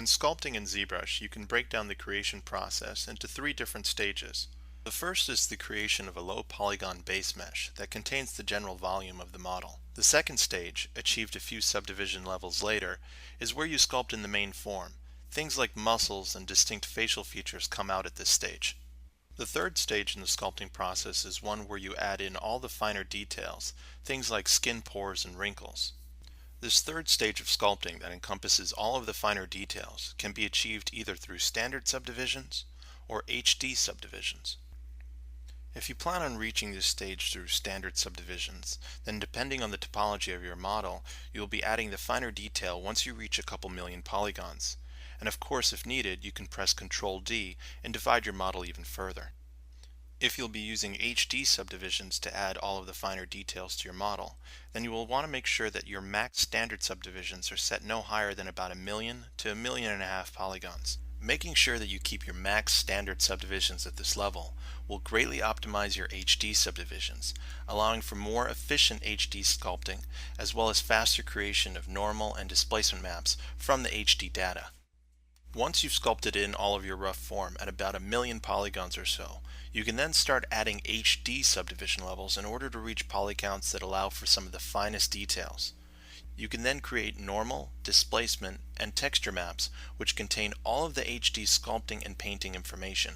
sculpting in ZBrush, you can break down the creation process into three different stages. The first is the creation of a low polygon base mesh that contains the general volume of the model. The second stage, achieved a few subdivision levels later, is where you sculpt in the main form. Things like muscles and distinct facial features come out at this stage. The third stage in the sculpting process is one where you add in all the finer details, things like skin pores and wrinkles. This third stage of sculpting that encompasses all of the finer details can be achieved either through standard subdivisions or HD subdivisions. If you plan on reaching this stage through standard subdivisions, then depending on the topology of your model, you will be adding the finer detail once you reach a couple million polygons. And of course, if needed, you can press Ctrl D and divide your model even further. If you'll be using HD subdivisions to add all of the finer details to your model, then you will want to make sure that your max standard subdivisions are set no higher than about 1 million to 1.5 million polygons. Making sure that you keep your max standard subdivisions at this level will greatly optimize your HD subdivisions, allowing for more efficient HD sculpting as well as faster creation of normal and displacement maps from the HD data. Once you've sculpted in all of your rough form at about 1 million polygons or so, you can then start adding HD subdivision levels in order to reach polycounts that allow for some of the finest details. You can then create normal, displacement, and texture maps which contain all of the HD sculpting and painting information.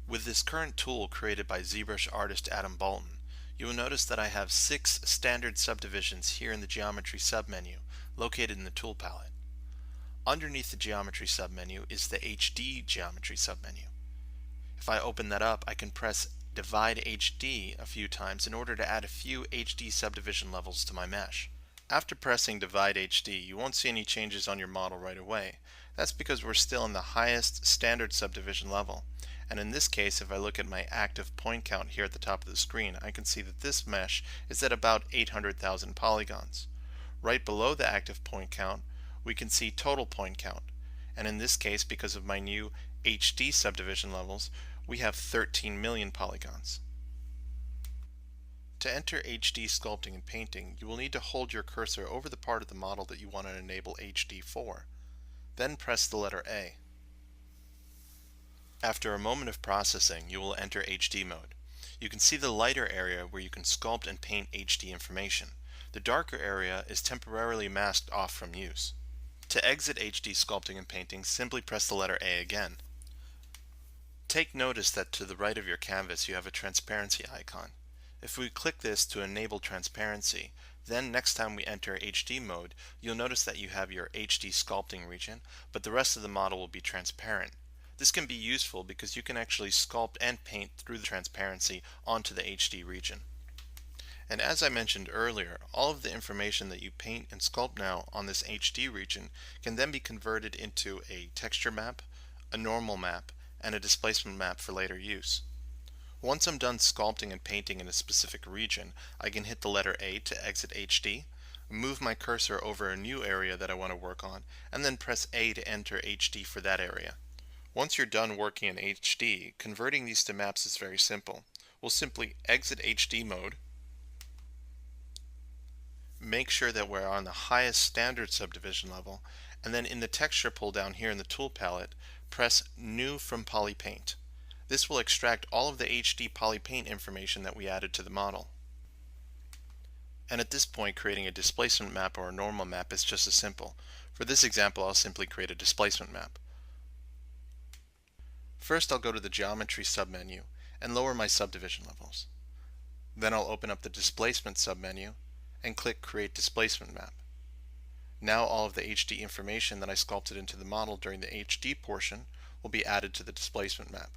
With this current tool created by ZBrush artist Adam Bolton, you will notice that I have 6 standard subdivisions here in the Geometry submenu located in the Tool palette. Underneath the Geometry submenu is the HD Geometry submenu. If I open that up, I can press Divide HD a few times in order to add a few HD subdivision levels to my mesh. After pressing Divide HD, you won't see any changes on your model right away. That's because we're still in the highest standard subdivision level. And in this case, if I look at my active point count here at the top of the screen, I can see that this mesh is at about 800,000 polygons. Right below the active point count, we can see total point count. And in this case, because of my new HD subdivision levels, we have 13 million polygons. To enter HD sculpting and painting, you will need to hold your cursor over the part of the model that you want to enable HD for. Then press the letter A. After a moment of processing, you will enter HD mode. You can see the lighter area where you can sculpt and paint HD information. The darker area is temporarily masked off from use. To exit HD sculpting and painting, simply press the letter A again. Take notice that to the right of your canvas you have a transparency icon. If we click this to enable transparency, then next time we enter HD mode, you'll notice that you have your HD sculpting region, but the rest of the model will be transparent. This can be useful because you can actually sculpt and paint through the transparency onto the HD region. And as I mentioned earlier, all of the information that you paint and sculpt now on this HD region can then be converted into a texture map, a normal map, and a displacement map for later use. Once I'm done sculpting and painting in a specific region, I can hit the letter A to exit HD, move my cursor over a new area that I want to work on, and then press A to enter HD for that area. Once you're done working in HD, converting these to maps is very simple. We'll simply exit HD mode, make sure that we're on the highest standard subdivision level, and then in the texture pull down here in the tool palette, press New from PolyPaint. This will extract all of the HD PolyPaint information that we added to the model. And at this point, creating a displacement map or a normal map is just as simple. For this example, I'll simply create a displacement map. First, I'll go to the Geometry submenu and lower my subdivision levels. Then I'll open up the Displacement submenu and click Create Displacement Map. Now all of the HD information that I sculpted into the model during the HD portion will be added to the displacement map.